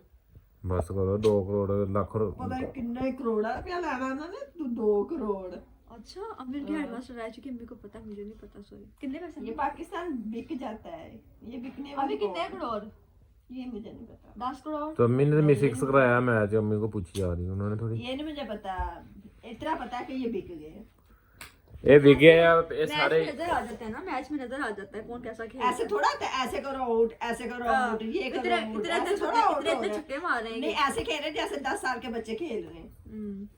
बस करो, 2 करोड़ लाख पता है कितना करोड़ रुपया लाना उन्होंने, तू 2 करोड़। अच्छा अम्मी उनकी हेडमास्टर रह चुकी, अम्मी को पता, मुझे नहीं पता, सॉरी। कितने पैसे? ये पाकिस्तान बिक जाता है, ये बिकने अभी वाली कितने करोड़? ये मुझे नहीं पता। 10 करोड़। तो अम्मी ने तो मिसिक्स कराया मैच, अम्मी को पूछी आ रही उन्होंने थोड़ी। ये नहीं मुझे पता, इतना पता है कि ये बिक गए। ये बिक गए हैं ये मैच सारे। में नजर आ जाता है ना, मैच में नजर आ जाता है कौन कैसा खेल। ऐसे थोड़ा होता है, ऐसे करो आउट, ऐसे करो आउट, ये करो आउट, ऐसे थोड़ा आउट हो इतने गया। छक्के मारे हैं नहीं ऐसे खेल रहे जैसे 10 साल के बच्चे खेल रहे हैं।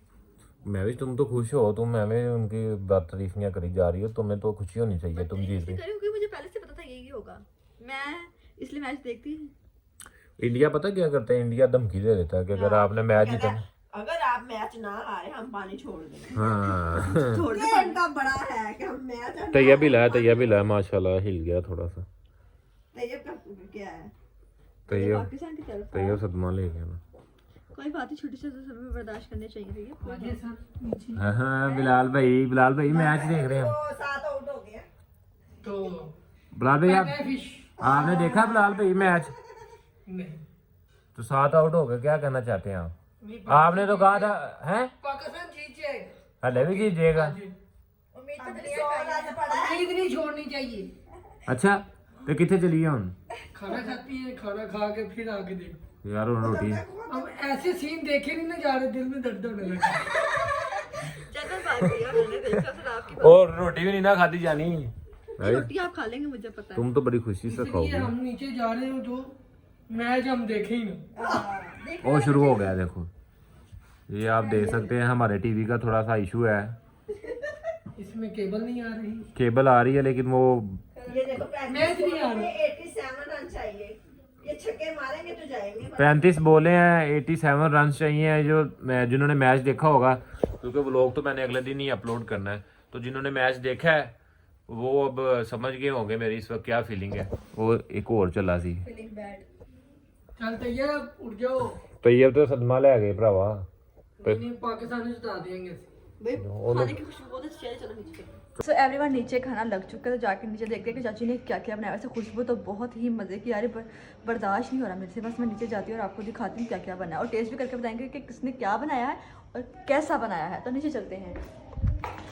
मैं भी, तुम तो खुश हो, तुम मैं उनकी बात तारीफियां करी जा रही हो, तुम्हें तो खुशी होनी चाहिए, तुम जीत रहे। क्योंकि मुझे पहले से पता था यही होगा, मैं इसलिए मैच देखती हूँ। इंडिया पता क्या करता है, इंडिया धमकी दे देता है कि अगर आपने मैच जीता, अगर आप मैच ना हारे हम पानी छोड़ देंगे। हाँ छोड़ दे, इनका बड़ा है कि हम मैच तैयार भी लाया माशाल्लाह, हिल गया थोड़ा सा। तैयब का क्या है? पाकिस्तान की तरफ तैयार सदमा ले गया ना। कोई बात नहीं, छोटी सी समय बर्दाश्त करने चाहिए। हाँ बिलाल भाई मैच देख रहे हैं। तो 7 आउट हो गए। बिलाल भाई आपने देखा बिलाल भाई मैच? तो 7 आउट हो गए, क्या कहना चाहते हैं आप? आपने तो कहा था हैं पाकिस्तान जीत जाएगा, हले भी जीत जाएगा। उम्मीद नहीं छोड़नी चाहिए। अच्छा तो कितने चलिए हम? खाना खाती है, खाना खा के फिर आगे देखो यार रोटी अब ऐसे सीन देखे नहीं ना जा रहे, दिल में दर्द होने लगा। और रोटी भी नहीं ना खाती जानी। रोटी आप खा लेंगे मुझे पता है। तुम तो बड़ी खुशी से इसलिए खाओगे। हम नीचे जा रहे हो, जो मैच हम देखे ही ना। और शुरू हो गया, देखो ये आप देख सकते हैं, हमारे टीवी का थोड़ा सा इशू है, इसमें केबल नहीं आ रही। केबल आ रही है लेकिन वो ये देखो मैच नहीं आ रहा। 87 रन चाहिए, ये छक्के मारेंगे तो जाएंगे। 35 बोले हैं, 87 रन चाहिए। जो जिन्होंने मैच देखा होगा, क्योंकि व्लॉग तो मैंने अगले दिन ही अपलोड करना है, तो जिन्होंने मैच देखा है वो अब समझ गए होंगे मेरी इस वक्त क्या फीलिंग है। वो एक और चला सी, चल तैयार, उठ जाओ। तो ये तो सदमा ले गए भरावा। नहीं, पाकिस्तान जिता देंगे। सो एवरीवन नीचे खाना लग चुका है, तो जाके नीचे देखते हैं कि चाची ने क्या क्या बनाया। वैसे खुशबू तो बहुत ही मज़े की आ रही, पर बर्दाश्त नहीं हो रहा मेरे से। बस मैं नीचे जाती हूँ और आपको दिखाती हूँ क्या क्या बनाया, और टेस्ट भी करके बताएंगे कि किसने क्या बनाया है और कैसा बनाया है। तो नीचे चलते हैं।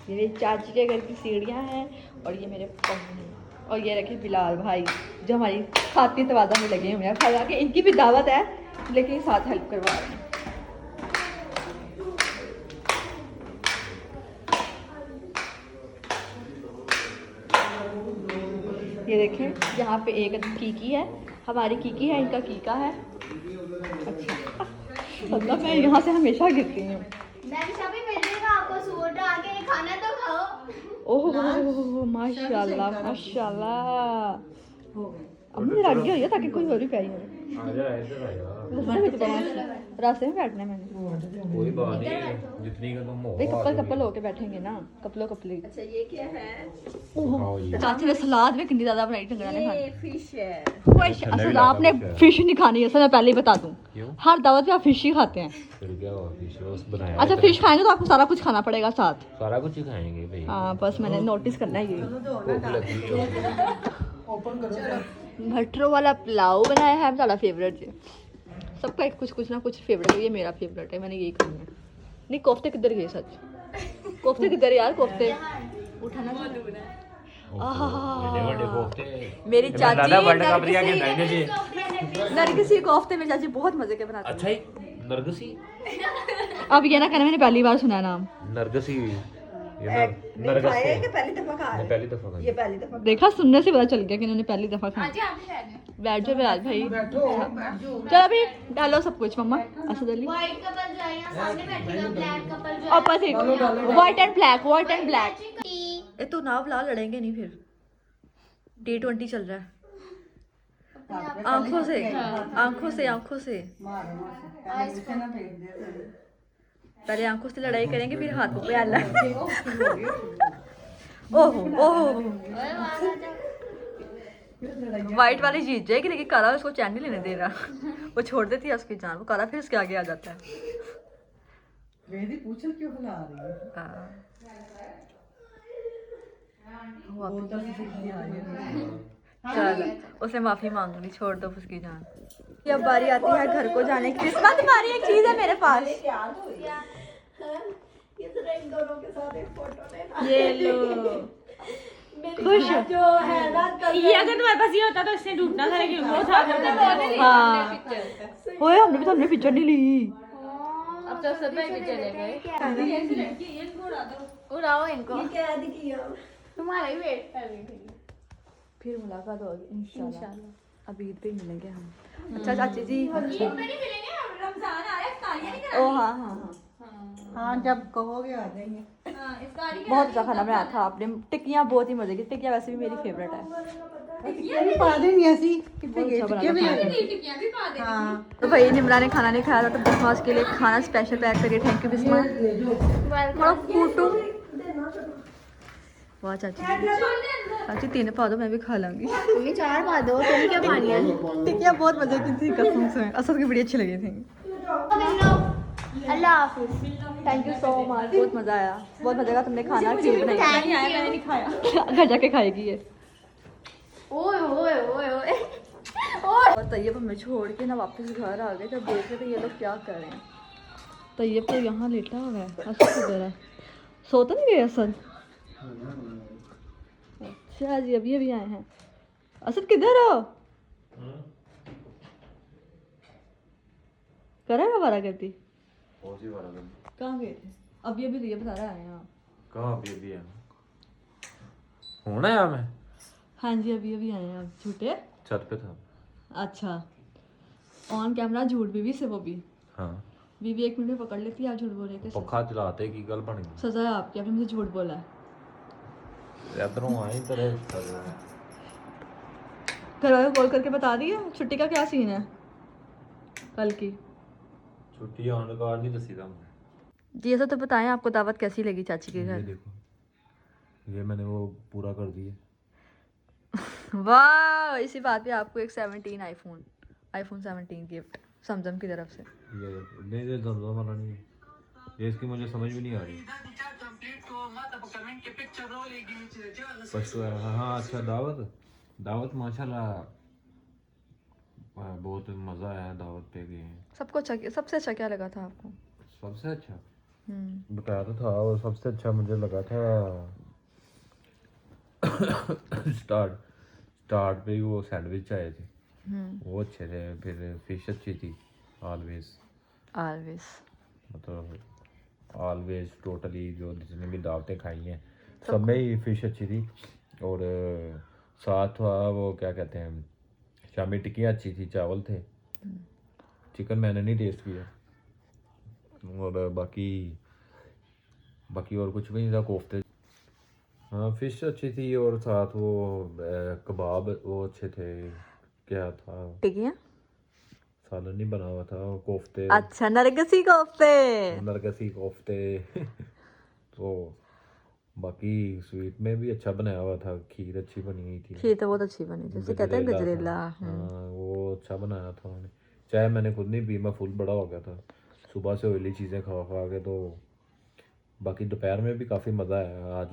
ये मेरी चाची के घर की सीढ़ियाँ हैं और ये मेरे पम्मी हैं, और ये रखे बिलाल भाई जो हमारी खाती तवादा में लगे हुए हैं। खा के इनकी भी दावत है लेकिन साथ हेल्प करवा रहे हैं। ये देखें, यहाँ पे एक कीकी है, हमारी कीकी है, इनका कीका है। अच्छा मतलब मैं यहाँ से हमेशा गिरती हूँ। नक्शा भी मिलेगा आपको, सूट आके खाना तो खाओ। ओह माशाल्लाह माशाल्लाह। अब मुझे लग गया ताकि कोई और भी प्यारी हो। आजा इधर आजा, रास्ते में बैठना है मैंने। कोई बात नहीं, जितनी का तुम हो भाई कपल कपल होके बैठेंगे ना, कपलो कपली। अच्छा ये क्या है? खाओ ये। चाची ने सलाद में कितनी ज्यादा बनाई टंगरा ने ये खानी। फिश है। फिश असल आपने फिश नहीं खानी है, मैं पहले ही बता दूं। क्यों? हर दावत में आप फिश ही खाते हैं। फिर क्या हुआ, फिश रोस्ट बनाया। अच्छा फिश खाएंगे तो आपको सारा कुछ खाना पड़ेगा साथ। सारा कुछ ही खाएंगे भाई। हाँ बस मैंने नोटिस करना है ये। भूख लगी है। मटरों वाला पुलाव बनाया है सारा फेवरेट जी। सबका एक कुछ ना कुछ फेवरेट है, ये मेरा फेवरेट है, मैंने यही खाना है। नहीं कोफ्ते किधर गए सच? कोफ्ते किधर यार, कोफ्ते उठाना बड़े बड़े कोफ्ते। मेरी चाची जी। नरगिसी कोफ्ते मेरी चाची बहुत मजे के बनाती अच्छा ही नरगसी। अब ये ना कहना मैंने पहली बार सुना है नाम। नरगसी खाया है कि पहली दफा खा रहे हैं? पहली दफा ये पहली दफा। देखा सुनने से पता चल गया कि इन्होंने पहली दफा खाया। बैठ जाओ बिलाल भाई, चलो अभी डालो सब कुछ। मम्मा असद अली व्हाइट कपल जो है यहाँ सामने बैठेगा, ब्लैक कपल जो opposite, white and black, white and black. है। ये तो नाव ला लड़ेंगे नहीं फिर। T20 चल रहा है। आंखों से आंखों से आंखों से पहले आंखों से लड़ाई करेंगे फिर हाथों पे आना। ओहो ओहो वाइट वाली जीत जाएगी लेकिन काला उसको चैन नहीं लेने दे रहा। वो छोड़ देती है उसकी जान, वो काला फिर उसके आगे आ जाता है। मेरी पूछल क्यों हिला रही है? हाँ। चलो उसे माफी मांग ली, छोड़ दो उसकी जान। अब बारी आती है घर को जाने की। किस्मत तुम्हारी एक चीज है मेरे पास। ये जरा इन दोनों के साथ एक फोटो लेना। ये लो खुश जो है ना ये अगर तुम्हारे पास ये होता तो इसने ढूंढना था, लेकिन वो था। हाँ ओए हमने पिक्चर नहीं ली। अब तो सब पे चले गए। उड़ाओ इनको। ये क्या किया? तुम्हारा ही वेट कर रही थी। फिर मुलाकात होगी इंशाल्लाह। अब ईद पे ही मिलेंगे हम। अच्छा चाची जी। ओ हाँ हाँ हाँ हाँ जब कहोगे आ जाएंगे। बहुत अच्छा खाना बनाया था आपने। टिक्कियाँ बहुत ही मजे की, टिक्कियाँ वैसे भी मेरी फेवरेट है। टिक्कियाँ भी पा देंगी ऐसी कितने बहुत अच्छा टिक्कियाँ भी बना लगे। टिक्कियां भी पा दे। हाँ तो भाई निमरा ने खाना नहीं खाया था तो बिस्मा उसके लिए खाना स्पेशल पैक करिए। Thank you Bisma. थोड़ा कूटू। वाह चाची चाची 3 पा दो, मैं भी खा लूंगी। तुम्हें 4 पा दो, तुम क्या पानी है? टिक्कियाँ बहुत मजे की थी कसम से, असद की बड़ी अच्छी लगी थी। अल्लाह हाफिज। थैंक यू सो मच, बहुत मजा आया, बहुत मजा आया। तुमने खाना खीर बनाई, थैंक यू। मैंने नहीं खाया। घर जाके खाएगी ये। ओए ओए ओए ओए। और तैयब हमें छोड़ के ना वापस घर आ गए, जब देख रहे थे ये लोग क्या कर रहे हैं। तैयब तो यहाँ लेटा हुआ है, असद किधर है? सो तो नहीं गए असद? अच्छा जी अभी अभी आए हैं। असद किधर हो? करा है हमारा करती? कहाँ गए थे? अभी अभी ये बता रहा है यहाँ। कहाँ अभी है? होना है मैं हाँ जी अभी अभी आए हैं आप। झूठे? छत पे था। अच्छा ऑन कैमरा झूठ बीवी से, वो भी हाँ बीवी 1 मिनट में पकड़ लेती है आप झूठ बोले के। पखा चलाते की गल बन गई। सजा है आपकी, आपने मुझे झूठ बोला है। इधरों आई तेरे घर वाले को कॉल करके बता दिया छुट्टी का क्या सीन है कल की? छुट्टी आने का नहीं दसी था मुझे। जी ऐसा तो बताएं आपको दावत कैसी लगी चाची के ये घर? देखो, ये मैंने वो पूरा कर दिया। वाह इसी बात पे आपको एक 17 आईफोन 17 गिफ्ट समझम की तरफ से। ये जमजम वाला नहीं है, ये इसकी मुझे समझ भी नहीं आ रही। हाँ अच्छा दावत माशाल्लाह बहुत मज़ा आया। दावत पे गए हैं। सबको अच्छा, सबसे अच्छा क्या लगा था आपको? सबसे अच्छा बताया तो था, और सबसे अच्छा मुझे लगा था स्टार्ट पे ही वो सैंडविच आए थे, वो अच्छे थे। फिर फिश अच्छी थी। ऑलवेज मतलब ऑलवेज टोटली जो जितने भी दावतें खाई हैं सब में ही फिश अच्छी थी। और साथ था वो क्या कहते हैं शामी टिक्कियाँ अच्छी थी, चावल थे। चिकन मैंने नहीं टेस्ट किया। और बाकी बाकी और कुछ भी नहीं था, कोफ्ते। हाँ फिश अच्छी थी और साथ वो कबाब वो अच्छे थे। क्या था, ठीक है। सालन नहीं बना हुआ था, कोफ्ते, अच्छा, नरगिसी कोफ्ते। नरगसी कोफ्ते तो बाकी स्वीट में भी अच्छा बनाया हुआ था, खीर अच्छी बनी हुई थी, खीर तो बहुत अच्छी बनी, जैसे कहते हैं गजरेला था। गजरेला। हाँ वो अच्छा बनाया था उन्होंने। चाय मैंने खुद नहीं पी, मैं फुल बड़ा हो गया था सुबह से ऑयली चीज़ें खा खा के। तो बाकी दोपहर में भी काफ़ी मज़ा आया। आज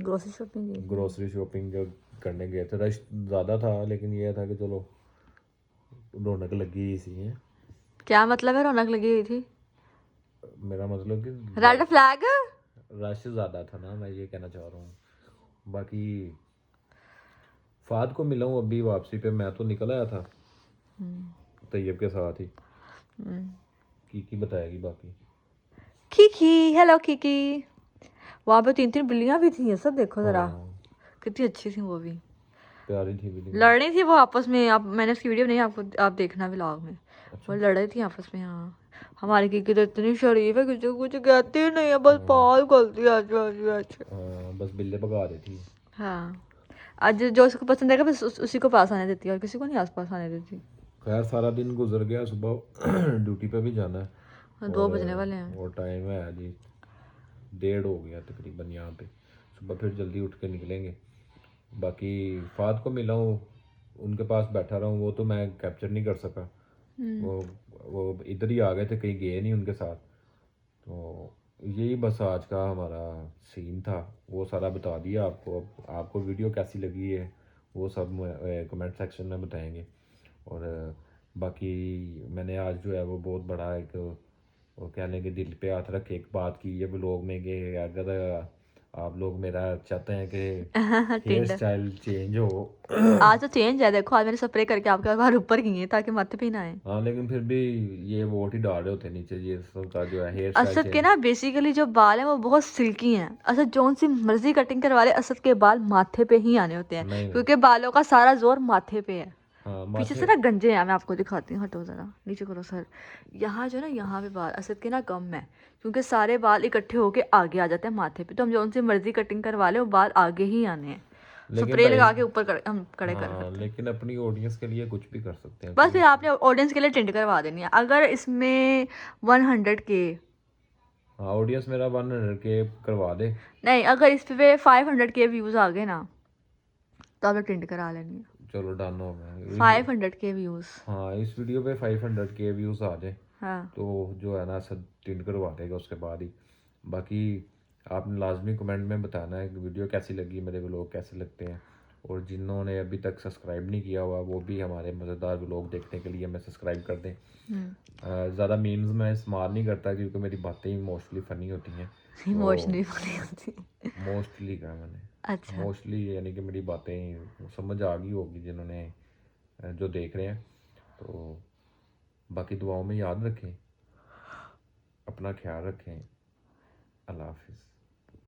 ग्रोसरी शॉपिंग की। ग्रोसरी शॉपिंग करने गए थे, रश ज़्यादा था लेकिन ये था कि चलो रौनक लगी सी है। क्या मतलब है रौनक लगी हुई थी? मेरा मतलब कि रेड फ्लैग। रश ज़्यादा था ना, मैं ये कहना चाह रहा हूँ। बाकी फाद को मिला हूँ अभी वापसी पे, मैं तो निकल आया था तैयब के साथ ही। की बताएगी बाकी। खीकी, हेलो खीकी। वहाँ पे 3 3 बिल्लियाँ भी थी, सब देखो जरा, हाँ, कितनी अच्छी थी वो भी। प्यारी थी बिल्ली। लड़ रही थी वो आपस में, आप मैंने उसकी वीडियो नहीं, आपको आप देखना व्लॉग में। अच्छा। वो लड़ रही थी आपस में। हाँ, हमारी कीकी तो इतनी शरीफ है, किसी को कुछ कहती ही नहीं है, बस पाल खोलती है आज। बस बिल्ले भगा रही थी। हाँ, आज जो उसको पसंद आएगा बस उसी को पास आने देती है, और किसी को नहीं आस पास आने देती। खैर सारा दिन गुजर गया, सुबह ड्यूटी पे भी जाना है। 2 बजने वाले हैं। और टाइम है जी 1:30 हो गया तकरीबन यहाँ पे। सुबह फिर जल्दी उठ के निकलेंगे। बाकी फाद को मिला हूँ, उनके पास बैठा रहा हूँ, वो तो मैं कैप्चर नहीं कर सका। वो इधर ही आ गए थे, कहीं गए नहीं उनके साथ। तो यही बस आज का हमारा सीन था, वो सारा बता दिया आपको। अब आपको वीडियो कैसी लगी है वो सब कमेंट सेक्शन में बताएंगे। और बाकी मैंने आज जो है वो बहुत बड़ा एक वो कह लेंगे दिल पे हाथ रख के एक बात की है व्लॉग में कि अगर आप लोग मेरा चाहते हैं कि हेयर टिंडर स्टाइल चेंज हो। आज तो चेंज है, देखो आज मैंने स्प्रे करके आपके बाल ऊपर किए हैं ताकि माथे पे ही ना आए। हाँ लेकिन फिर भी ये वोट ही डाल रहे होते हैं नीचे, ये सबका जो है हेयर स्टाइल असद के चेंज। ना बेसिकली जो बाल हैं वो बहुत सिल्की हैं। असद जोन सी मर्जी कटिंग करवा ले, असद के बाल माथे पे ही आने होते हैं, नहीं क्योंकि बालों का सारा जोर माथे पे है। हाँ पीछे माथे। से ना गंजे हैं, मैं आपको दिखाती हूँ, हटो जरा नीचे करो सर। यहाँ जो ना यहाँ पे बाल असद के ना कम है, क्योंकि सारे बाल इकट्ठे होके आगे आ जाते हैं माथे पे, तो हम जोन सी मर्जी कटिंग करवा ले वो बाल आगे ही आने हैं। लेकिन स्प्रे भाई लगा के ऊपर हम खड़े कर हाँ, सकते हैं। लेकिन अपनी ऑडियंस के लिए कुछ भी कर सकते हैं बस फिर आपने ऑडियंस के लिए टिंट करवा देनी है। अगर इसमें 100K, हाँ ऑडियंस मेरा 100 के करवा दे। नहीं अगर इस पे 500K व्यूज आ गए ना तो आपने टिंट करा लेनी है। चलो डन हो गया। 500K views. हाँ इस वीडियो पे 500 के व्यूज़ आ जाए हाँ, तो जो है ना सब टिंड करवा देगा उसके बाद ही। बाकी आपने लाजमी कमेंट में बताना है कि वीडियो कैसी लगी, मेरे व्लॉग कैसे लगते हैं। और जिन्होंने अभी तक सब्सक्राइब नहीं किया हुआ वो भी हमारे मज़ेदार व्लॉग देखने के लिए हमें सब्सक्राइब कर दें। ज़्यादा मीम्स मैं इस्तेमाल नहीं करता क्योंकि मेरी बातें मोस्टली फ़नी होती हैं। इमोशनली बनी होती है। मोस्टली कहा मैंने, अच्छा, मोस्टली यानी कि मेरी बातें समझ आ गई होगी जिन्होंने जो देख रहे हैं। तो बाकी दुआओं में याद रखें, अपना ख्याल रखें। अल्लाह हाफिज़।